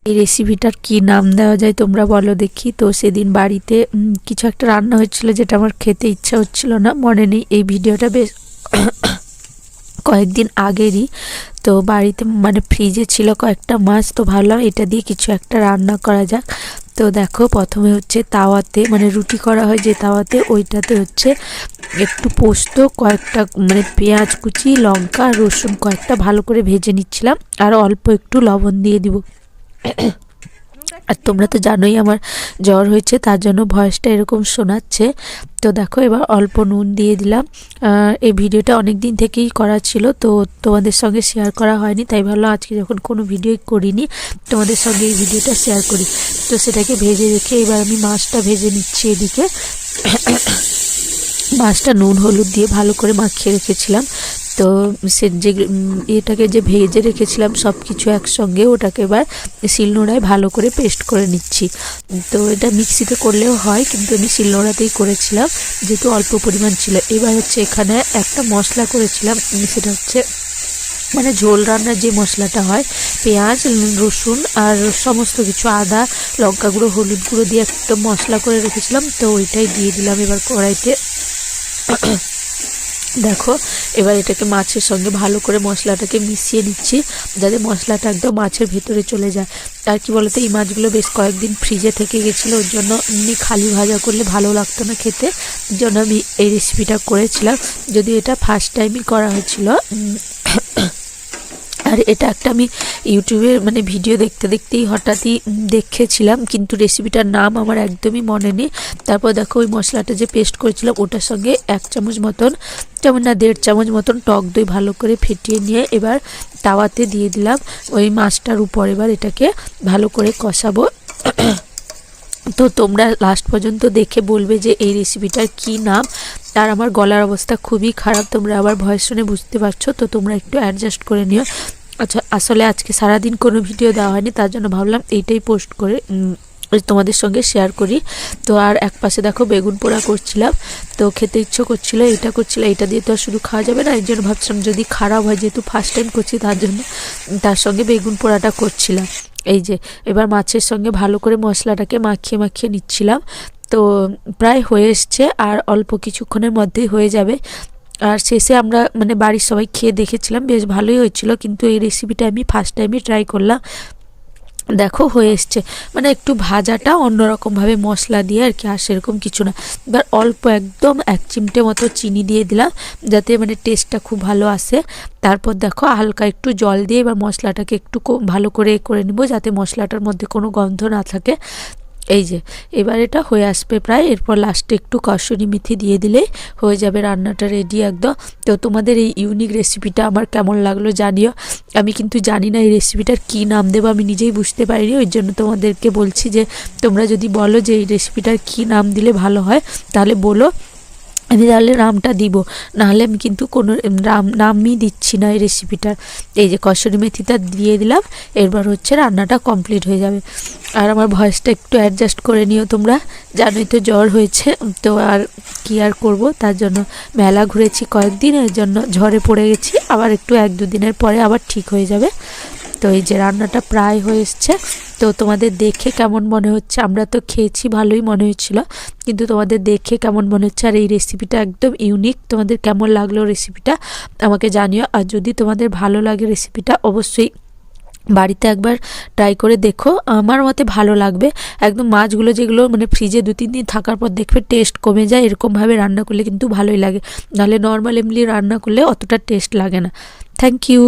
এই রেসিপিটার কি নাম দেওয়া যায় তোমরা বলো দেখি। তো সেদিন বাড়িতে কিছু একটা রান্না হচ্ছিল যেটা আমার খেতে ইচ্ছা হচ্ছিল না, মনে নেই। এই ভিডিওটা বেশ কয়েকদিন আগেরই। তো বাড়িতে মানে ফ্রিজে ছিল কয়েকটা মাছ, তো ভাবলাম এটা দিয়ে কিছু একটা রান্না করা যাক। তো দেখো প্রথমে হচ্ছে তাওয়াতে, মানে রুটি করা হয় যে তাওয়াতে, ওইটাতে হচ্ছে একটু পোস্ত, কয়েকটা মানে পেঁয়াজ কুচি, লঙ্কা, রসুন কয়েকটা ভালো করে ভেজে নিচ্ছিলাম, আর অল্প একটু লবণ দিয়ে দিব। আর তোমরা তো জানোই আমার জ্বর হয়েছে, তার জন্য ভয়েসটা এরকম শোনাচ্ছে। তো দেখো এবার অল্প নুন দিয়ে দিলাম। এই ভিডিওটা অনেক দিন থেকেই করা ছিল, তো তোমাদের সঙ্গে শেয়ার করা হয়নি, তাই ভাবলাম আজকে যখন কোনো ভিডিও করিনি তোমাদের সঙ্গে এই ভিডিওটা শেয়ার করি। তো সেটাকে ভেজে রেখে এবার আমি মাছটা ভেজে নিচ্ছি এদিকে। মাছটা নুন হলুদ দিয়ে ভালো করে মাখিয়ে রেখেছিলাম। তো সে যে এটাকে যে ভেজে রেখেছিলাম সব কিছু একসঙ্গে, ওটাকে এবার শিলনোড়ায় ভালো করে পেস্ট করে নিচ্ছি। তো এটা মিক্সিতে করলেও হয়, কিন্তু আমি শিলনোড়াতেই করেছিলাম যেহেতু অল্প পরিমাণ ছিল। এবার হচ্ছে এখানে একটা মশলা করেছিলাম, সেটা হচ্ছে মানে ঝোল রান্নার যে মশলাটা হয়, পেঁয়াজ, রসুন আর সমস্ত কিছু, আদা, লঙ্কা গুঁড়ো, হলুদ গুঁড়ো দিয়ে একটা মশলা করে রেখেছিলাম। তো ওইটাই দিয়ে দিলাম এবার কড়াইতে। দেখো এবার এটাকে মাছের সঙ্গে ভালো করে মশলাটাকে মিশিয়ে নিচ্ছি, যাতে মশলাটা একদম মাছের ভেতরে চলে যায়। আর কি বলতো, এই মাছগুলো বেশ কয়েকদিন ফ্রিজে থেকে গেছিলো, ওর জন্য এমনি খালি ভাজা করলে ভালো লাগতো না খেতে, জন্য আমি এই রেসিপিটা করেছিলাম। যদি এটা ফার্স্ট টাইমই করা হয়েছিল। আর এটা একটা আমি ইউটিউবে মানে ভিডিও দেখতে দেখতেই হঠাৎই দেখেছিলাম, কিন্তু রেসিপিটার নাম আমার একদমই মনে নেই। তারপর দেখো ওই মশলাটা যে পেস্ট করেছিলাম ওটার সঙ্গে 1 চামচ মতন, যেমন না 1.5 চামচ মতন টক দই ভালো করে ফেটিয়ে নিয়ে এবার তাওয়াতে দিয়ে দিলাম ওই মাছটার উপর। এবার এটাকে ভালো করে কষাবো। তো তোমরা লাস্ট পর্যন্ত দেখে বলবে যে এই রেসিপিটার কি নাম। আর আমার গলার অবস্থা খুবই খারাপ, তোমরা আবার ভয়েস শুনে বুঝতে পারছো, তো তোমরা একটু অ্যাডজাস্ট করে নিও। আচ্ছা, আসলে আজকে সারাদিন কোনো ভিডিও দেওয়া হয়নি, তার জন্য ভাবলাম এইটাই পোস্ট করে তোমাদের সঙ্গে শেয়ার করি। তো আর এক পাশে দেখো বেগুন পোড়া করছিলাম, তো খেতে ইচ্ছে করছিল, এটা করছিল, এটা দিয়ে তো আর শুধু খাওয়া যাবে না, এই জন্য ভাবছিলাম যদি খারাপ হয়, যেহেতু ফার্স্ট টাইম করছি তার জন্য তার সঙ্গে বেগুন পোড়াটা করছিলাম। এই যে এবার মাছের সঙ্গে ভালো করে মশলাটাকে মাখিয়ে মাখিয়ে নিচ্ছিলাম। তো প্রায় হয়ে এসছে, আর অল্প কিছুক্ষণের মধ্যেই হয়ে যাবে। আর শেষে আমরা মানে বাড়ির সবাই খেয়ে দেখেছিলাম, বেশ ভালোই হয়েছিল, কিন্তু এই রেসিপিটা আমি ফার্স্ট টাইমই ট্রাই করলাম। দেখো হয়ে এসছে, মানে একটু ভাজাটা অন্যরকমভাবে মশলা দিয়ে আর কি, আর সেরকম কিছু না। এবার অল্প একদম 1 চিমটে মতো চিনি দিয়ে দিলাম, যাতে মানে টেস্টটা খুব ভালো আসে। তারপর দেখো হালকা একটু জল দিয়ে এবার মশলাটাকে একটু ভালো করে করে নিব, যাতে মশলাটার মধ্যে কোনো গন্ধ না থাকে। এই যে এবার এটা হয়ে আসবে প্রায়, এরপর লাস্টে একটু কসুরি মেথি দিয়ে দিলেই হয়ে যাবে রান্নাটা রেডি একদম। তো তোমাদের এই ইউনিক রেসিপিটা আমার কেমন লাগলো জানিও। আমি কিন্তু জানি না এই রেসিপিটার কী নাম দেবো, আমি নিজেই বুঝতে পারিনি, ওই জন্য তোমাদেরকে বলছি যে তোমরা যদি বলো যে এই রেসিপিটার কী নাম দিলে ভালো হয় তাহলে বলো, আমি তাহলে নামটা দিব, নাহলে আমি কিন্তু কোনো নামই দিচ্ছি না এই রেসিপিটার। এই যে কসুরি মেথিটা দিয়ে দিলাম, এরপর হচ্ছে রান্নাটা কমপ্লিট হয়ে যাবে। আর আমার ভয়েসটা একটু অ্যাডজাস্ট করে নিও, তোমরা জানোই তো জ্বর হয়েছে, তো আর কি আর করব, তার জন্য মেলা ঘুরেছি কয়েকদিন, এর জন্য ঝড়ে পড়ে গেছি, আবার একটু 1-2 দিনের পরে আবার ঠিক হয়ে যাবে। তো এই যে রান্নাটা প্রায় হয়ে এসছে। তো তোমাদের দেখে কেমন মনে হচ্ছে, আমরা তো খেয়েছি ভালোই মনে হচ্ছিল, কিন্তু তোমাদের দেখে কেমন মনে হচ্ছে, আর এই রেসিপিটা একদম ইউনিক, তোমাদের কেমন লাগলো রেসিপিটা আমাকে জানিও। আর যদি তোমাদের ভালো লাগে রেসিপিটা অবশ্যই বাড়িতে একবার ট্রাই করে দেখো, আমার মতে ভালো লাগবে। একদম মাছগুলো যেগুলো মানে ফ্রিজে 2-3 দিন থাকার পর দেখবে টেস্ট কমে যায়, এরকমভাবে রান্না করলে কিন্তু ভালোই লাগে, নাহলে নর্মাল এমনি রান্না করলে অতটা টেস্ট লাগে না। Thank you.